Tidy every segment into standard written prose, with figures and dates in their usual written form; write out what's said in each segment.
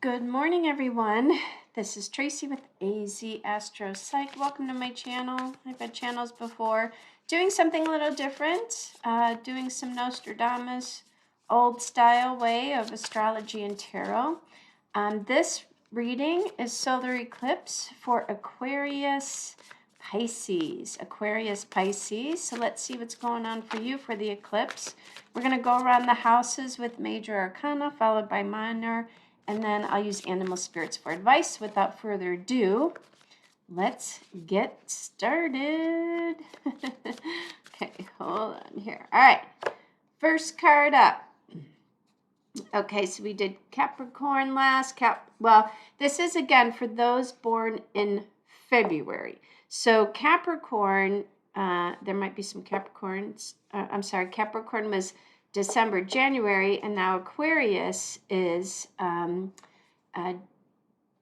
Good morning, everyone. This is Tracy with AZAstroPsych. Welcome to my channel. I've had channels before doing something a little different, doing some Nostradamus, old style way of astrology and tarot. This reading is solar eclipse for Aquarius Pisces. Aquarius Pisces. So let's see what's going on for you for the eclipse. We're going to go around the houses with major arcana followed by minor, and then I'll use animal spirits for advice. Without further ado, let's get started. Okay, hold on here. All right, first card up. Okay, so we did Capricorn last. Well, this is again for those born in February. So Capricorn, there might be some Capricorns. Capricorn was December, January, and now Aquarius is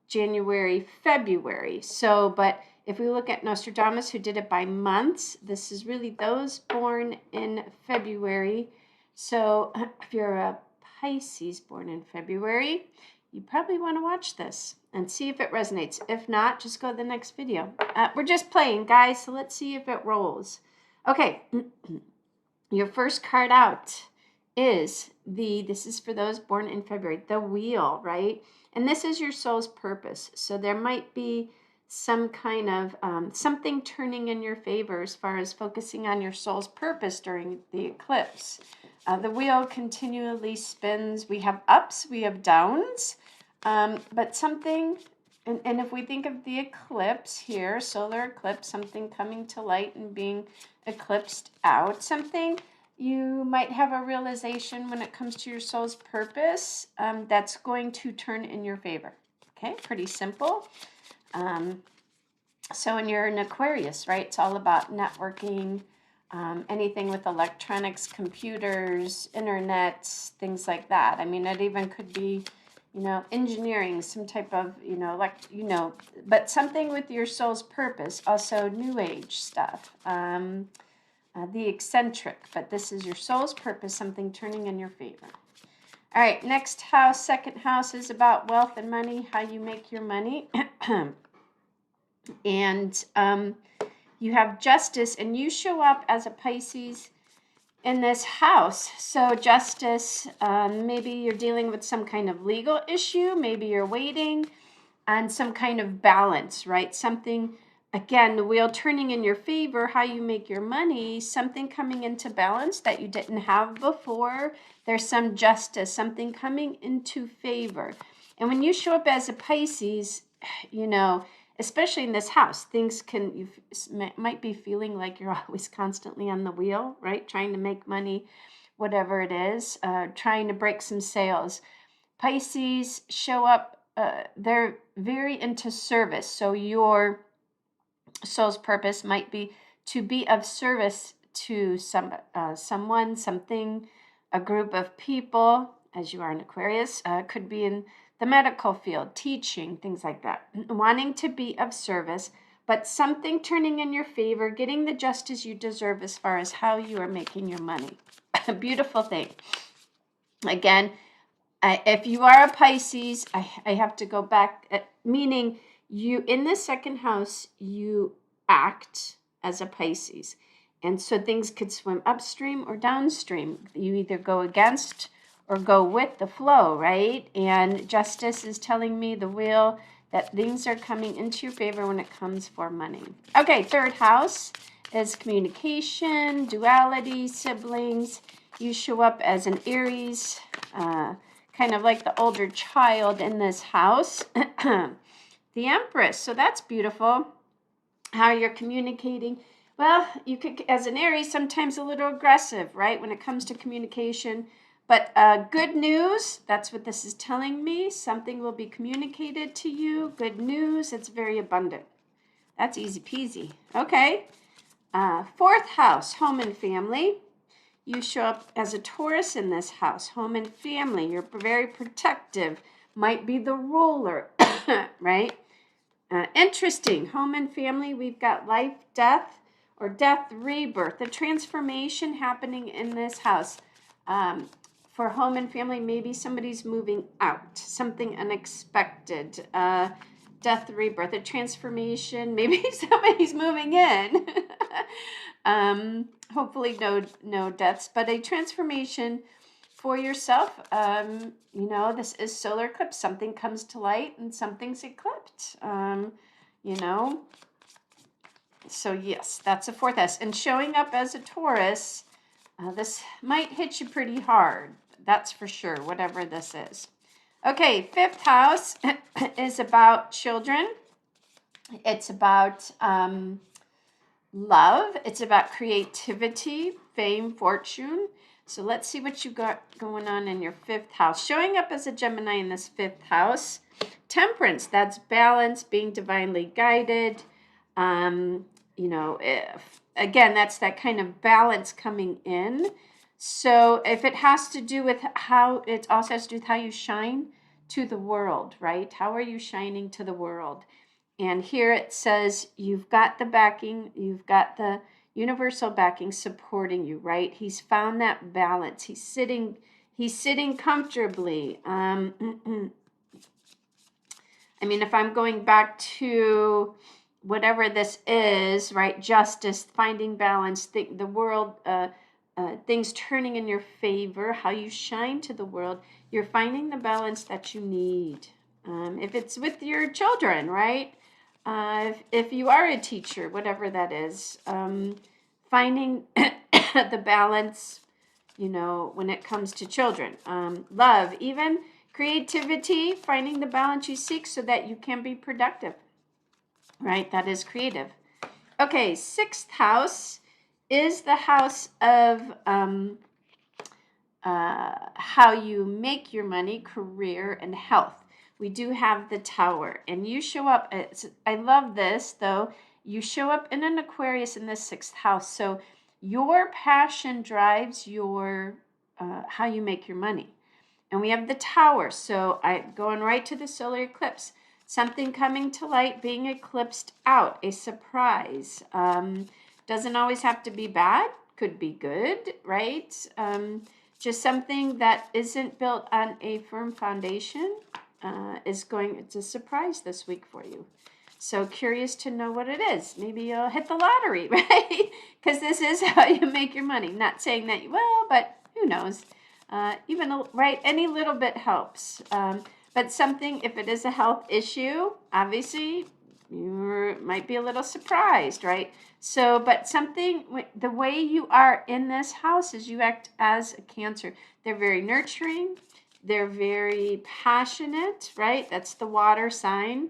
January, February. So, but if we look at Nostradamus, who did it by months, this is really those born in February. So if you're a Pisces born in February, you probably want to watch this and see if it resonates. If not, just go to the next video. We're just playing, guys, so let's see if it rolls. Okay, your first card out is this is for those born in February, the wheel, right? And this is your soul's purpose. So there might be some kind of something turning in your favor as far as focusing on your soul's purpose during the eclipse. The wheel continually spins. We have ups, we have downs, but something, and if we think of the eclipse here, solar eclipse, something coming to light and being eclipsed out, something you might have a realization when it comes to your soul's purpose that's going to turn in your favor. Okay, pretty simple. So when you're an Aquarius, right, it's all about networking, anything with electronics, computers, internet, things like that. I mean, it even could be, engineering, some type of, but something with your soul's purpose. Also, New Age stuff. The eccentric, but this is your soul's purpose, something turning in your favor. All right, next house, second house, is about wealth and money, how you make your money. And you have justice, and you show up as a Pisces in this house. So justice, maybe you're dealing with some kind of legal issue, maybe you're waiting on some kind of balance, right? Something, again, the wheel turning in your favor, how you make your money, something coming into balance that you didn't have before. There's some justice, something coming into favor. And when you show up as a Pisces, especially in this house, things you might be feeling like you're always constantly on the wheel, right? Trying to make money, whatever it is, trying to break some sales. Pisces show up, they're very into service. So your soul's purpose might be to be of service to someone, something, a group of people, as you are in Aquarius, could be in the medical field, teaching, things like that. Wanting to be of service, but something turning in your favor, getting the justice you deserve as far as how you are making your money. A beautiful thing. Again, if you are a Pisces, I have to go back, meaning you, in the second house, you act as a Pisces. And so things could swim upstream or downstream. You either go against or go with the flow, right? And justice is telling me, the wheel, that things are coming into your favor when it comes for money. Okay, third house is communication, duality, siblings. You show up as an Aries, kind of like the older child in this house. The Empress, so that's beautiful. How you're communicating. Well, you could, as an Aries, sometimes a little aggressive, right, when it comes to communication. But good news, that's what this is telling me. Something will be communicated to you. Good news, it's very abundant. That's easy peasy. Okay. Fourth house, home and family. You show up as a Taurus in this house, home and family. You're very protective. Might be the ruler, right? Interesting. Home and family, we've got life, death, or death, rebirth. The transformation happening in this house. for home and family, maybe somebody's moving out, something unexpected, death, rebirth, a transformation, maybe somebody's moving in. Hopefully no deaths, but a transformation for yourself. You know, this is solar eclipse. Something comes to light and something's eclipsed. You know, so yes, that's a fourth S. And showing up as a Taurus, this might hit you pretty hard. That's for sure, whatever this is. Okay, fifth house is about children. It's about love. It's about creativity, fame, fortune. So let's see what you got going on in your fifth house. Showing up as a Gemini in this fifth house. Temperance, that's balance, being divinely guided. You know, again, that's that kind of balance coming in. So if it has to do with how, it also has to do with how you shine to the world, right? How are you shining to the world? And here it says you've got the backing, you've got the universal backing supporting you, right? He's found that balance. He's sitting comfortably. I mean, if I'm going back to whatever this is, right? Justice, finding balance, the world, things turning in your favor, how you shine to the world, you're finding the balance that you need. If it's with your children, right? If you are a teacher, whatever that is, finding the balance, you know, when it comes to children. Love, even creativity, finding the balance you seek so that you can be productive, right? That is creative. Okay, sixth house is the house of how you make your money, career, and health. We do have the Tower, and you show up, I love this though, you show up in an Aquarius in the sixth house, so your passion drives your, how you make your money. And we have the Tower, so going right to the solar eclipse, something coming to light, being eclipsed out, a surprise. Doesn't always have to be bad, could be good, right? Just something that isn't built on a firm foundation it's a surprise this week for you. So curious to know what it is. Maybe you'll hit the lottery, right? Because this is how you make your money. Not saying that you will, but who knows? Right, any little bit helps. But something, if it is a health issue, obviously you might be a little surprised, right? So, but something, the way you are in this house is you act as a Cancer. They're very nurturing. They're very passionate, right? That's the water sign.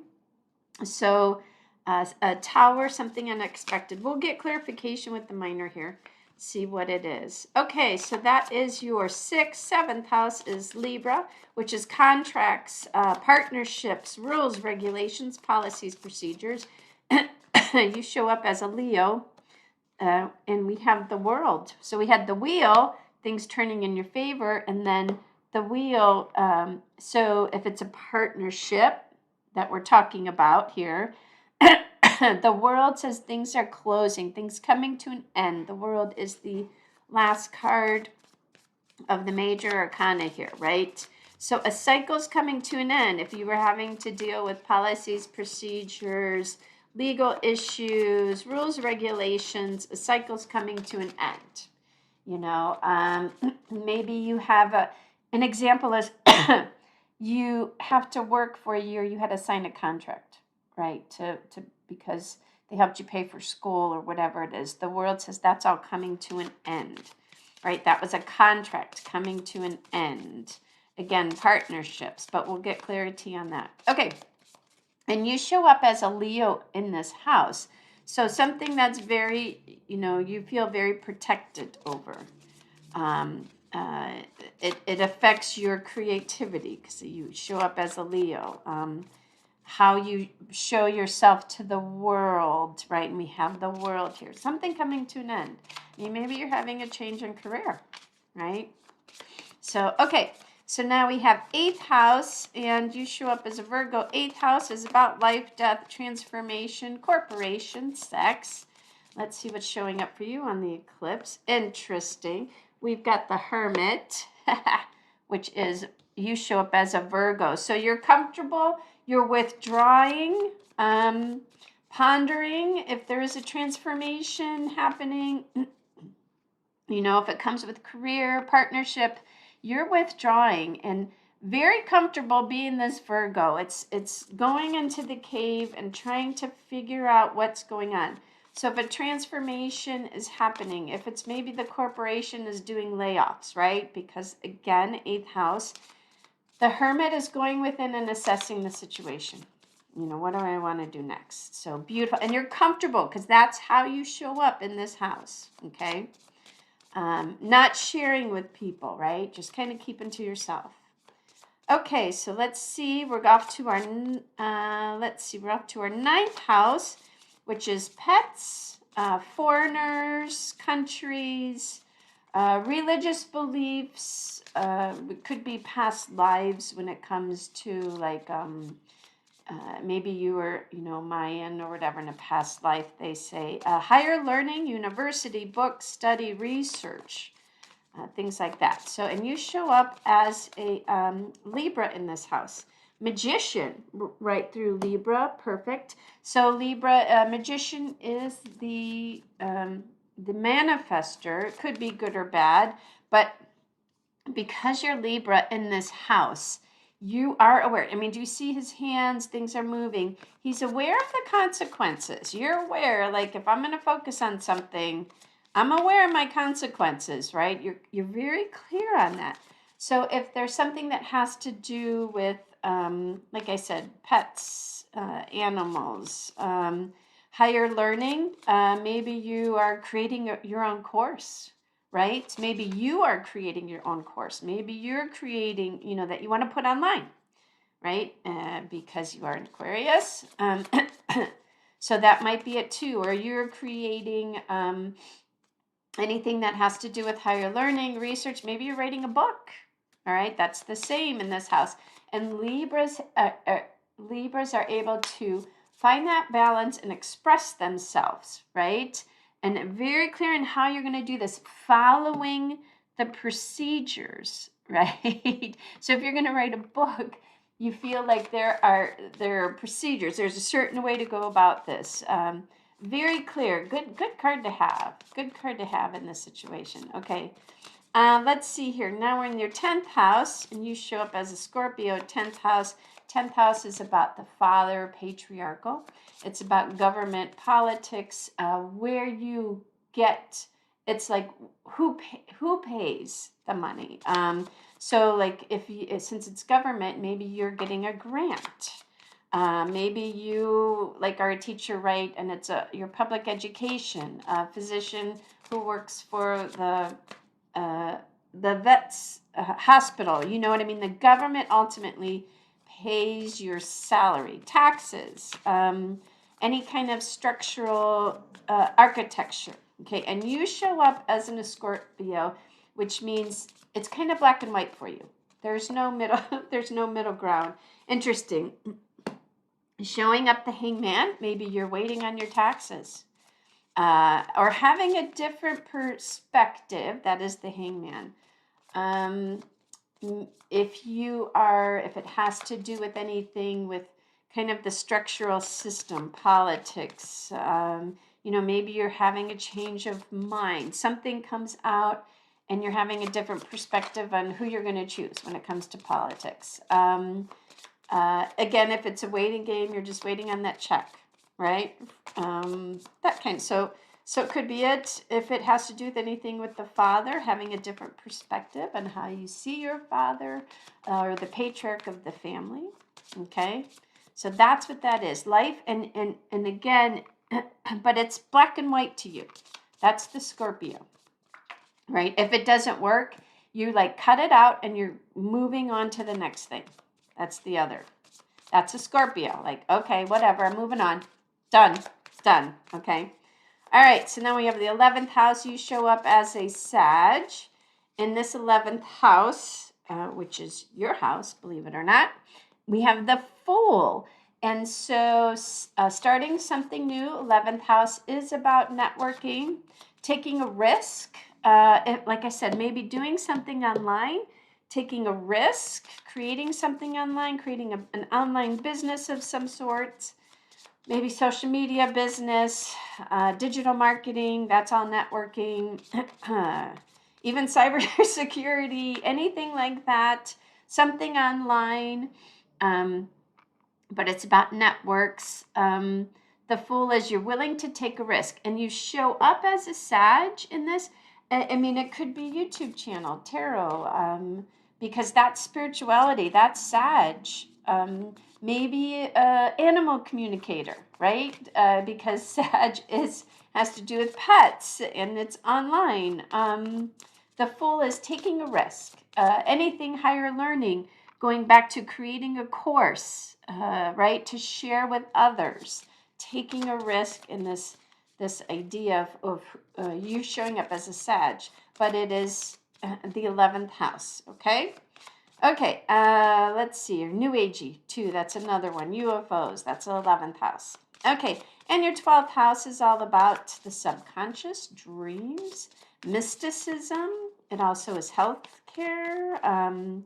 So a Tower, something unexpected. We'll get clarification with the minor here. See what it is. Okay, so that is your sixth. Seventh house is Libra, which is contracts, partnerships, rules, regulations, policies, procedures. You show up as a Leo, and we have the World. So we had the Wheel, things turning in your favor, and then the Wheel. So if it's a partnership that we're talking about here, the World says things are closing, things coming to an end. The World is the last card of the major arcana here, right? So a cycle's coming to an end. If you were having to deal with policies, procedures, legal issues, rules, regulations, a cycle's coming to an end. You know, maybe you have an example is you have to work for a year, you had to sign a contract, right? Because they helped you pay for school or whatever it is. The World says that's all coming to an end, right? That was a contract coming to an end. Again, partnerships, but we'll get clarity on that. Okay, and you show up as a Leo in this house. So something that's very, you know, you feel very protected over. It affects your creativity because you show up as a Leo. How you show yourself to the world, right? And we have the World here. Something coming to an end. I mean, maybe you're having a change in career, right? So, okay. So now we have eighth house, and you show up as a Virgo. Eighth house is about life, death, transformation, corporation, sex. Let's see what's showing up for you on the eclipse. Interesting. We've got the Hermit. which is you show up as a Virgo. So you're comfortable, you're withdrawing, pondering if there is a transformation happening. You know, if it comes with career, partnership, you're withdrawing and very comfortable being this Virgo. It's going into the cave and trying to figure out what's going on. So if a transformation is happening, if it's maybe the corporation is doing layoffs, right? Because again, 8th house, the Hermit is going within and assessing the situation. You know, what do I want to do next? So beautiful. And you're comfortable because that's how you show up in this house, okay? Not sharing with people, right? Just kind of keeping to yourself. Okay, so let's see. We're off to our we're off to our 9th house, which is pets, foreigners, countries, religious beliefs. It could be past lives when it comes to like maybe you were, you know, Mayan or whatever in a past life. They say higher learning, university, books, study, research, things like that. So, and you show up as a Libra in this house. Magician, right through Libra, perfect. So Libra, magician is the manifester. It could be good or bad, but because you're Libra in this house, you are aware. I mean, do you see his hands? Things are moving. He's aware of the consequences. You're aware, like if I'm going to focus on something, I'm aware of my consequences, right? You're very clear on that. So if there's something that has to do with, like I said, pets, animals, higher learning, maybe you are creating your own course, right? Maybe you are creating your own course. Maybe you're creating, you know, that you want to put online, right? Because you are an Aquarius. So that might be it too. Or you're creating anything that has to do with higher learning, research. Maybe you're writing a book. All right, that's the same in this house. And Libras are able to find that balance and express themselves, right? And very clear in how you're going to do this, following the procedures, right? So if you're going to write a book, you feel like there are procedures. There's a certain way to go about this. Very clear. Good card to have. Good card to have in this situation. Okay. Let's see here. Now we're in your 10th house, and you show up as a Scorpio. 10th house. 10th house is about the father, patriarchal. It's about government, politics, where you get, it's like who pays the money. So like since it's government, maybe you're getting a grant. Maybe you like are a teacher, right? And it's your public education, a physician who works for the vet's hospital. You know what I mean? The government ultimately pays your salary, taxes, any kind of structural architecture. Okay, and you show up as an Scorpio, which means it's kind of black and white for you. There's no middle. There's no middle ground. Interesting. Showing up the Hangman. Maybe you're waiting on your taxes, or having a different perspective. That is the Hangman. If it has to do with anything with kind of the structural system, politics, maybe you're having a change of mind. Something comes out and you're having a different perspective on who you're going to choose when it comes to politics. Again, if it's a waiting game, you're just waiting on that check, right? That kind. So it could be it. If it has to do with anything with the father, having a different perspective on how you see your father or the patriarch of the family. Okay, so that's what that is. Life and again, but it's black and white to you. That's the Scorpio, right? If it doesn't work, you like cut it out and you're moving on to the next thing. That's the other. That's a Scorpio. Like, okay, whatever, I'm moving on. Done. It's done. Okay. All right, so now we have the 11th house. You show up as a Sag. In this 11th house, which is your house, believe it or not, we have the Fool. And so starting something new, 11th house is about networking, taking a risk. Like I said, maybe doing something online, taking a risk, creating something online, creating an online business of some sort, maybe social media business, digital marketing, that's all networking, even cybersecurity, anything like that, something online, but it's about networks. The Fool is you're willing to take a risk, and you show up as a Sag in this. I mean, it could be YouTube channel, tarot, because that's spirituality, that's Sag. Maybe animal communicator, right? Because Sag has to do with pets, and it's online. The Fool is taking a risk. Anything higher learning, going back to creating a course, right, to share with others, taking a risk in this idea of you showing up as a Sag, but it is the 11th house, okay? Okay, let's see, New Agey, too, that's another one, UFOs, that's the 11th house. Okay, and your 12th house is all about the subconscious, dreams, mysticism. It also is healthcare,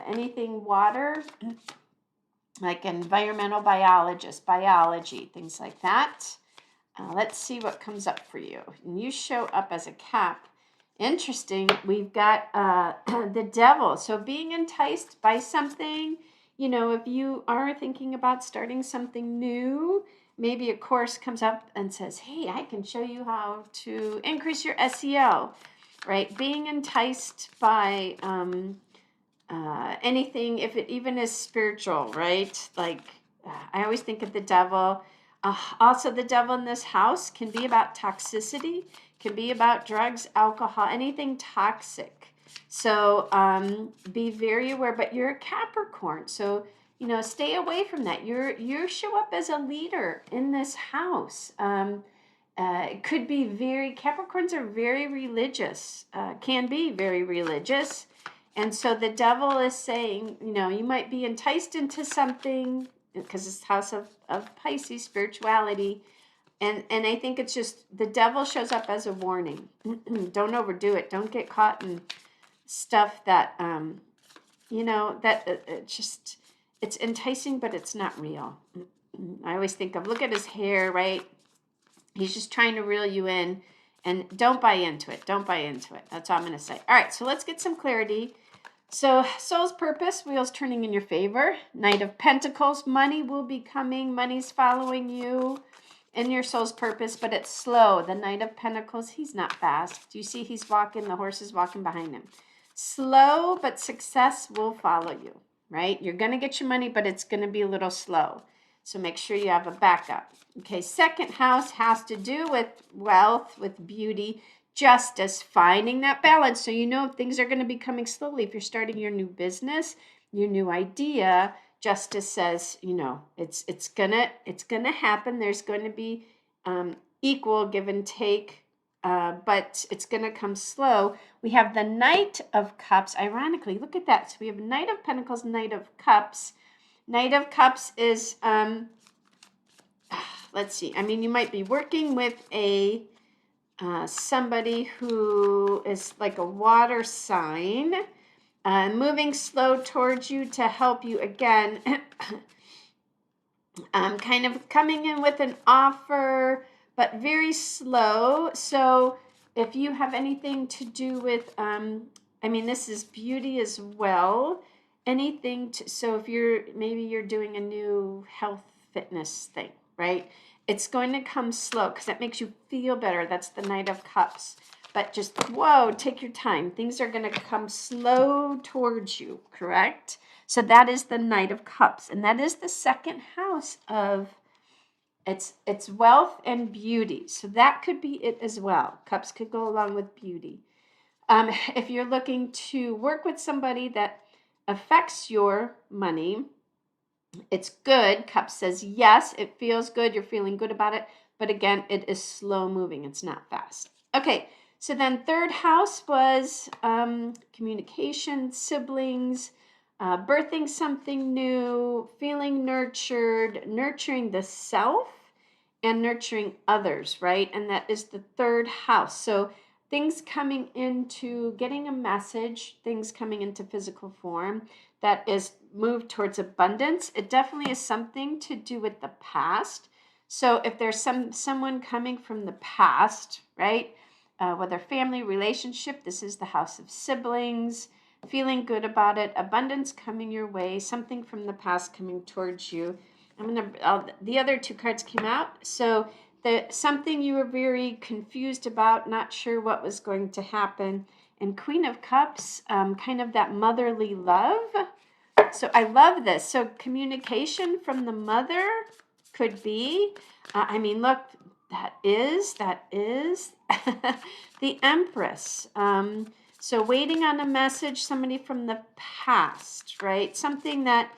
anything water, like environmental biologist, biology, things like that. Let's see what comes up for you. And you show up as a Cap. Interesting. We've got the Devil. So being enticed by something, you know, if you are thinking about starting something new, maybe a course comes up and says, hey, I can show you how to increase your SEO, right? Being enticed by anything, if it even is spiritual, right? Like, I always think of the Devil. Also, the Devil in this house can be about toxicity, can be about drugs, alcohol, anything toxic. So be very aware, but you're a Capricorn. So, you know, stay away from that. You show up as a leader in this house. It could be Capricorns are very religious, can be very religious. And so the Devil is saying, you know, you might be enticed into something because it's house of Pisces, spirituality. And I think it's just the Devil shows up as a warning. Don't overdo it. Don't get caught in stuff that, you know, that it's enticing, but it's not real. I always think of, look at his hair, right? He's just trying to reel you in, and don't buy into it. Don't buy into it. That's all I'm going to say. All right, so let's get some clarity. So soul's purpose, wheels turning in your favor. Knight of Pentacles, money will be coming. Money's following you in your soul's purpose, but it's slow. The Knight of Pentacles, he's not fast. Do you see he's walking? The horse is walking behind him. Slow, but success will follow you, right? You're going to get your money, but it's going to be a little slow. So make sure you have a backup. Okay, second house has to do with wealth, with beauty, justice, finding that balance. So you know things are going to be coming slowly. If you're starting your new business, your new idea, justice says, you know, it's gonna happen. There's going to be equal give and take, but it's going to come slow. We have the Knight of Cups. Ironically, look at that. So we have Knight of Pentacles, Knight of Cups. Knight of Cups is, let's see. I mean, you might be working with a somebody who is like a water sign, moving slow towards you to help you again. Kind of coming in with an offer, but very slow. So if you have anything to do with, I mean, this is beauty as well. Anything to, so if maybe you're doing a new health fitness thing, right? It's going to come slow because that makes you feel better. That's the Knight of Cups. But just, whoa, take your time. Things are going to come slow towards you, correct? So that is the Knight of Cups. And that is the second house of, it's wealth and beauty. So that could be it as well. Cups could go along with beauty. If you're looking to work with somebody that affects your money, it's good. Cup says yes, it feels good. You're feeling good about it. But again, it is slow moving. It's not fast. Okay, so then third house was communication, siblings, birthing something new, feeling nurtured, nurturing the self, and nurturing others, right? And that is the third house. So things coming into getting a message, things coming into physical form that is moved towards abundance. It definitely is something to do with the past. So if there's someone coming from the past, right? Whether family, relationship, this is the house of siblings, feeling good about it, abundance coming your way, something from the past coming towards you. The other two cards came out. So something you were very confused about, not sure what was going to happen. And Queen of Cups, kind of that motherly love. So I love this. So communication from the mother could be, look, that is the Empress. So waiting on a message, somebody from the past, right? Something that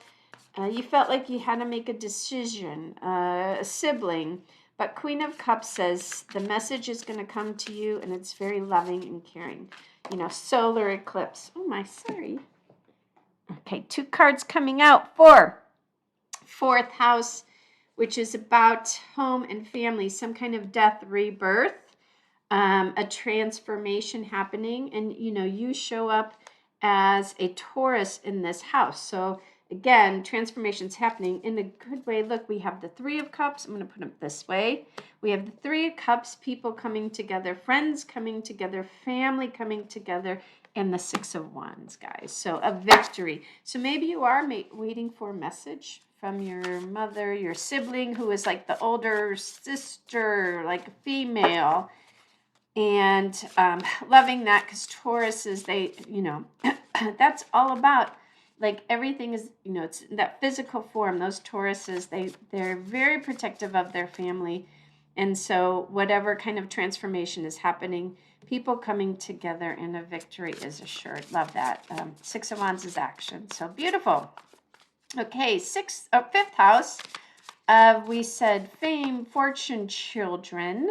you felt like you had to make a decision, a sibling. But Queen of Cups says the message is going to come to you, and it's very loving and caring. Solar eclipse. Oh my, sorry. Okay, 2 cards coming out for 4th house, which is about home and family, some kind of death, rebirth, a transformation happening. And, you show up as a Taurus in this house. So again, transformation's happening in a good way. Look, we have the 3 of Cups. I'm going to put them this way. We have the 3 of Cups, people coming together, friends coming together, family coming together, and the 6 of Wands, guys. So a victory. So maybe you are waiting for a message from your mother, your sibling, who is like the older sister, like a female, and loving that, because Taurus is, that's all about, like, everything is, it's that physical form. Those Tauruses, they're very protective of their family. And so whatever kind of transformation is happening, people coming together and a victory is assured. Love that. 6 of Wands is action. So beautiful. Okay, 5th house. We said fame, fortune, children,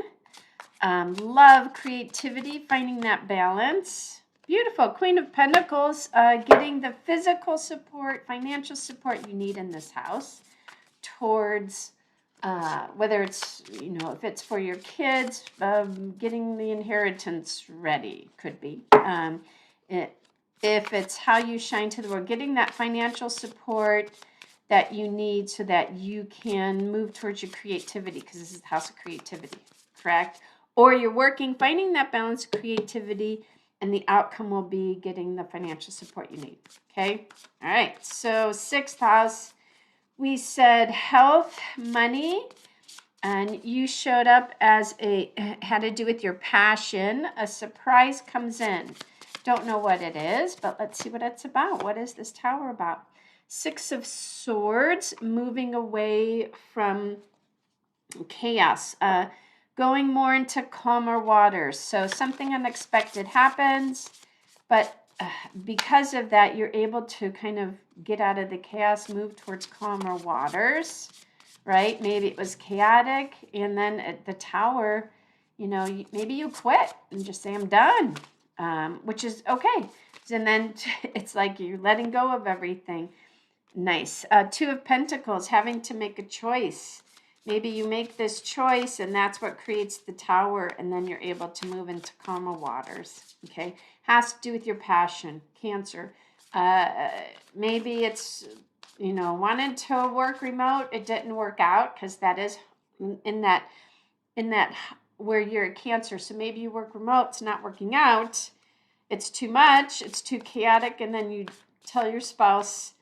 love, creativity, finding that balance. Beautiful. Queen of Pentacles, getting the physical support, financial support you need in this house towards whether it's, if it's for your kids, getting the inheritance ready, could be. If it's how you shine to the world, getting that financial support that you need so that you can move towards your creativity, because this is the house of creativity, correct? Or you're working, finding that balance of creativity, and the outcome will be getting the financial support you need, okay? All right, so 6th house, we said health, money, and you showed up as had to do with your passion. A surprise comes in. Don't know what it is, but let's see what it's about. What is this Tower about? 6 of Swords, moving away from chaos, going more into calmer waters. So something unexpected happens, but because of that, you're able to kind of get out of the chaos, move towards calmer waters, right? Maybe it was chaotic, and then at the Tower, maybe you quit and just say, I'm done, which is okay. And then it's like you're letting go of everything. Nice. 2 of Pentacles, having to make a choice. Maybe you make this choice, and that's what creates the Tower, and then you're able to move into calmer waters, okay? Has to do with your passion, Cancer. Maybe it's, wanted to work remote. It didn't work out, because that is in that where you're a Cancer. So maybe you work remote, it's not working out. It's too much, it's too chaotic, and then you tell your spouse,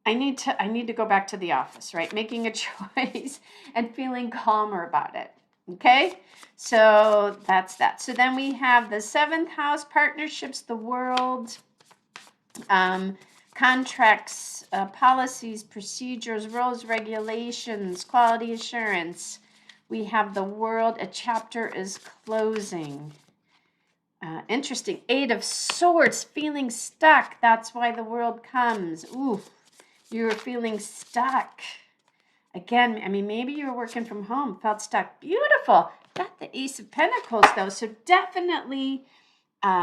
I need to go back to the office, right? Making a choice and feeling calmer about it. Okay? So that's that. So then we have the 7th house, partnerships, the world, contracts, policies, procedures, rules, regulations, quality assurance. We have the world, a chapter is closing. Interesting. 8 of Swords, feeling stuck. That's why the world comes. Ooh. You're feeling stuck. Again, maybe you were working from home, felt stuck. Beautiful. Got the Ace of Pentacles, though. So definitely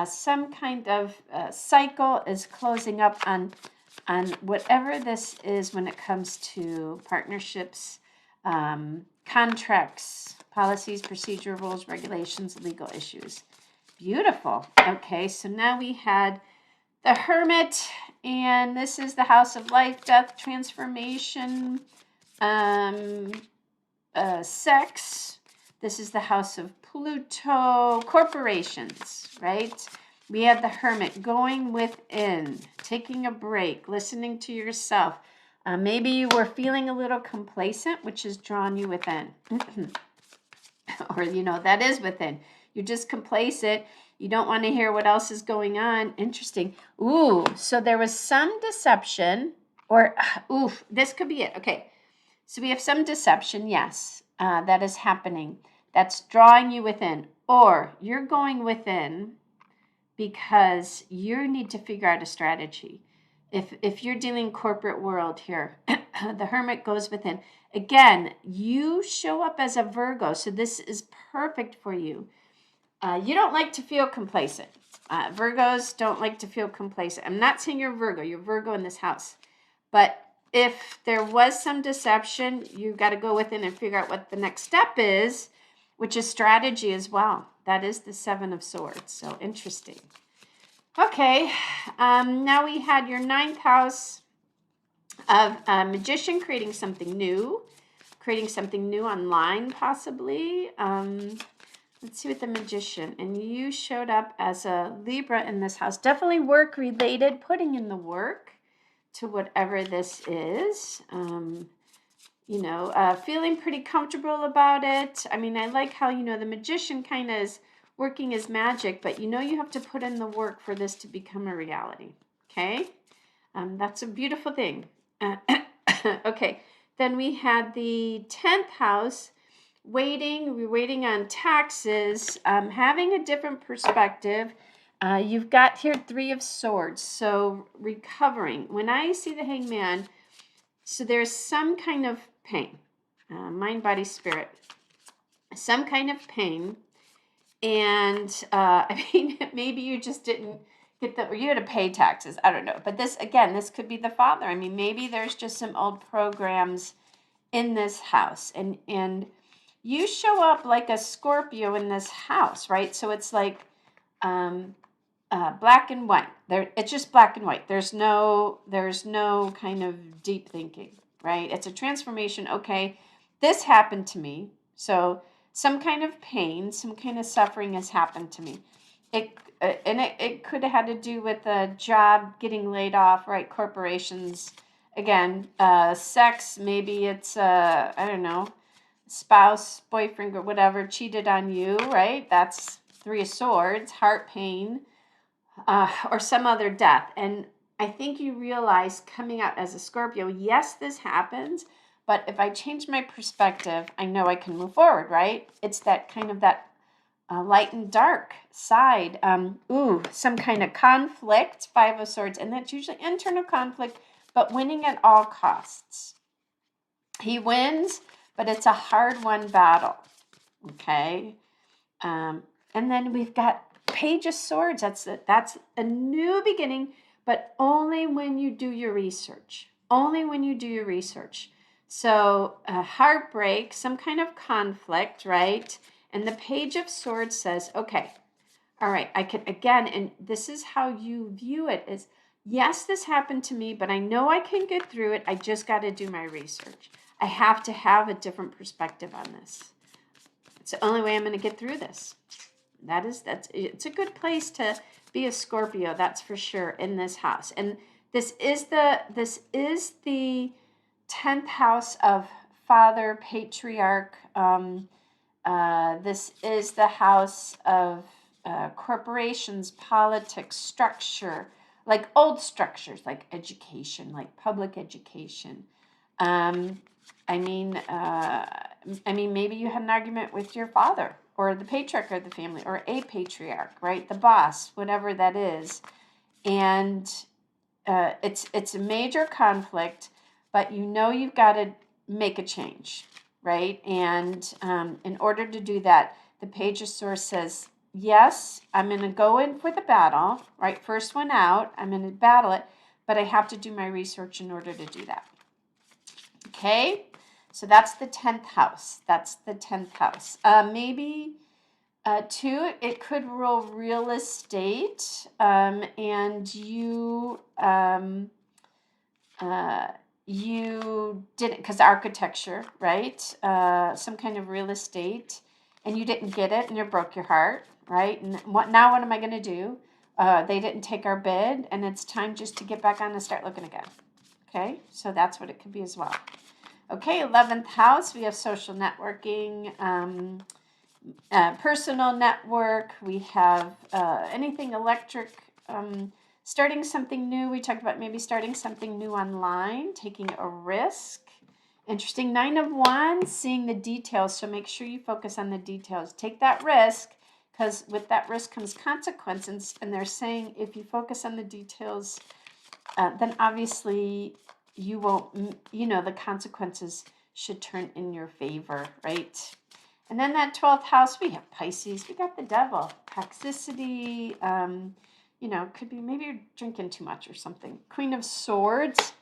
some kind of cycle is closing up on whatever this is when it comes to partnerships, contracts, policies, procedure, rules, regulations, legal issues. Beautiful. Okay, so now we had the Hermit, and this is the house of life, death, transformation, sex. This is the house of Pluto, corporations, right? We had the Hermit, going within, taking a break, listening to yourself. Maybe you were feeling a little complacent, which has drawn you within. Or, that is within. You're just complacent. You don't want to hear what else is going on. Interesting. Ooh, so there was some deception, or, this could be it. Okay, so we have some deception, yes, that is happening. That's drawing you within. Or you're going within because you need to figure out a strategy. If you're dealing corporate world here, the Hermit goes within. Again, you show up as a Virgo, so this is perfect for you. You don't like to feel complacent. Virgos don't like to feel complacent. I'm not saying you're Virgo in this house. But if there was some deception, you've got to go within and figure out what the next step is, which is strategy as well. That is the Seven of Swords. So interesting. Okay, now we had your 9th house of Magician, creating something new online possibly. Let's see what the Magician, and you showed up as a Libra in this house. Definitely work related, putting in the work to whatever this is. Feeling pretty comfortable about it. I mean, I like how, the Magician kind of is working his magic, but you have to put in the work for this to become a reality. Okay? That's a beautiful thing. Okay, then we had the 10th house, we're waiting on taxes, having a different perspective. You've got here 3 of Swords, so recovering. When I see the Hangman, so there's some kind of pain, mind, body, spirit, some kind of pain. And maybe you just didn't get or you had to pay taxes. I don't know. But this could be the father. I mean, maybe there's just some old programs in this house. And you show up like a Scorpio in this house, right? So it's like black and white. It's just black and white. There's no kind of deep thinking, right? It's a transformation. Okay, this happened to me. So some kind of pain, some kind of suffering has happened to me. It could have had to do with a job, getting laid off, right? Corporations. Again, sex, maybe it's, I don't know, spouse, boyfriend, or whatever, cheated on you, right? That's 3 of Swords, heart pain, or some other death. And I think you realize coming out as a Scorpio, yes, this happens, but if I change my perspective, I know I can move forward, right? It's that kind of that light and dark side. Some kind of conflict, 5 of Swords, and that's usually internal conflict, but winning at all costs. He wins, but it's a hard-won battle, okay? And then we've got Page of Swords. That's a new beginning, but only when you do your research. Only when you do your research. So a heartbreak, some kind of conflict, right? And the Page of Swords says, okay, all right, I can, again, and this is how you view it is, yes, this happened to me, but I know I can get through it. I just got to do my research. I have to have a different perspective on this. It's the only way I'm going to get through this. It's a good place to be a Scorpio, that's for sure, in this house. And this is the 10th house of father, patriarch. This is the house of corporations, politics, structure, like old structures, like education, like public education. Maybe you had an argument with your father or the patriarch of the family or a patriarch, right? The boss, whatever that is. And it's a major conflict, but you've got to make a change, right? And in order to do that, the Page of Swords says, yes, I'm going to go in for the battle, right? First one out, I'm going to battle it, but I have to do my research in order to do that. Okay, so that's the 10th house. Maybe Two, it could rule real estate, and you didn't, because architecture, right? Some kind of real estate, and you didn't get it, and it broke your heart, right? And what am I going to do? They didn't take our bid, and it's time just to get back on and start looking again. Okay, so that's what it could be as well. Okay, 11th house, we have social networking, personal network. We have anything electric, starting something new. We talked about maybe starting something new online, taking a risk. Interesting. 9 of Wands, seeing the details. So make sure you focus on the details. Take that risk, because with that risk comes consequences. And they're saying if you focus on the details, then obviously you won't, the consequences should turn in your favor, right? And then that 12th house, we have Pisces. We got the devil. Toxicity, could be maybe you're drinking too much or something. Queen of Swords.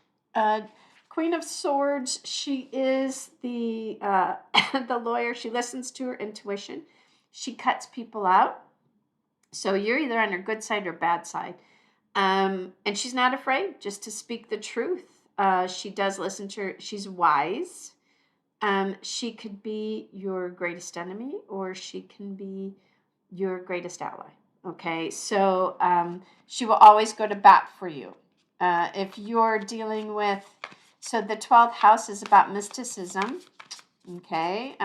Queen of Swords, she is the the lawyer. She listens to her intuition. She cuts people out. So you're either on her good side or bad side. And she's not afraid just to speak the truth. She does listen to her. She's wise. She could be your greatest enemy, or she can be your greatest ally. Okay, so she will always go to bat for you. If you're dealing with, so the 12th house is about mysticism. Okay,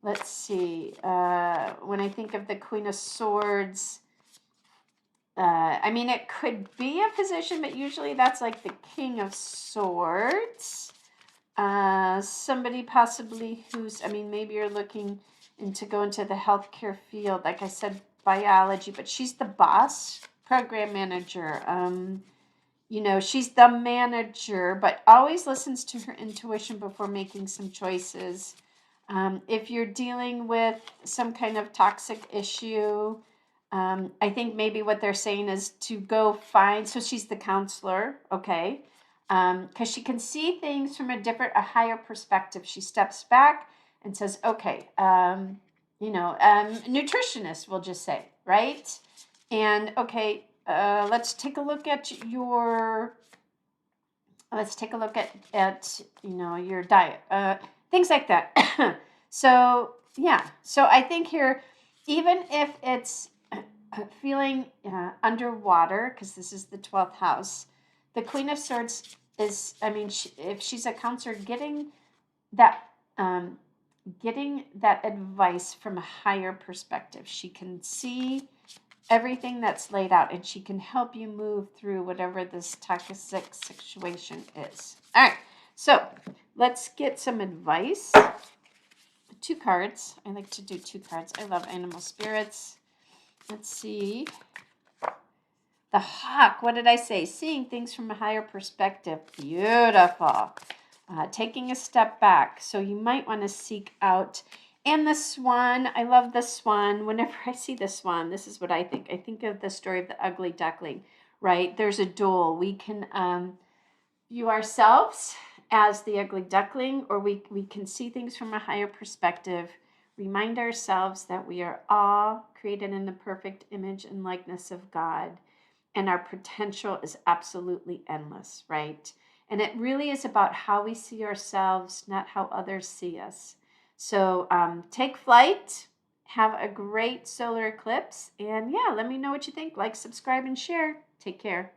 let's see. When I think of the Queen of Swords, it could be a position, but usually that's like the King of Swords. Somebody possibly who's, maybe you're looking to go into the healthcare field, like I said, biology, but she's the boss, program manager. She's the manager, but always listens to her intuition before making some choices. If you're dealing with some kind of toxic issue, I think maybe what they're saying is to go find, so she's the counselor, okay? Because she can see things from a higher perspective. She steps back and says, okay, nutritionist, we'll just say, right? And okay, let's take a look at your your diet, things like that. So I think here, even if it's feeling underwater, because this is the 12th house, the Queen of Swords is, if she's a counselor, getting that advice from a higher perspective. She can see everything that's laid out, and she can help you move through whatever this toxic situation is. All right, so let's get some advice. 2 cards. I like to do 2 cards. I love animal spirits. Let's see. The hawk, what did I say? Seeing things from a higher perspective. Beautiful. Taking a step back. So you might want to seek out. And the swan, I love the swan. Whenever I see the swan, this is what I think. I think of the story of the ugly duckling, right? There's a duel. We can view ourselves as the ugly duckling, or we can see things from a higher perspective. Remind ourselves that we are all created in the perfect image and likeness of God. And our potential is absolutely endless, right? And it really is about how we see ourselves, not how others see us. So take flight, have a great solar eclipse, and let me know what you think. Like, subscribe, and share. Take care.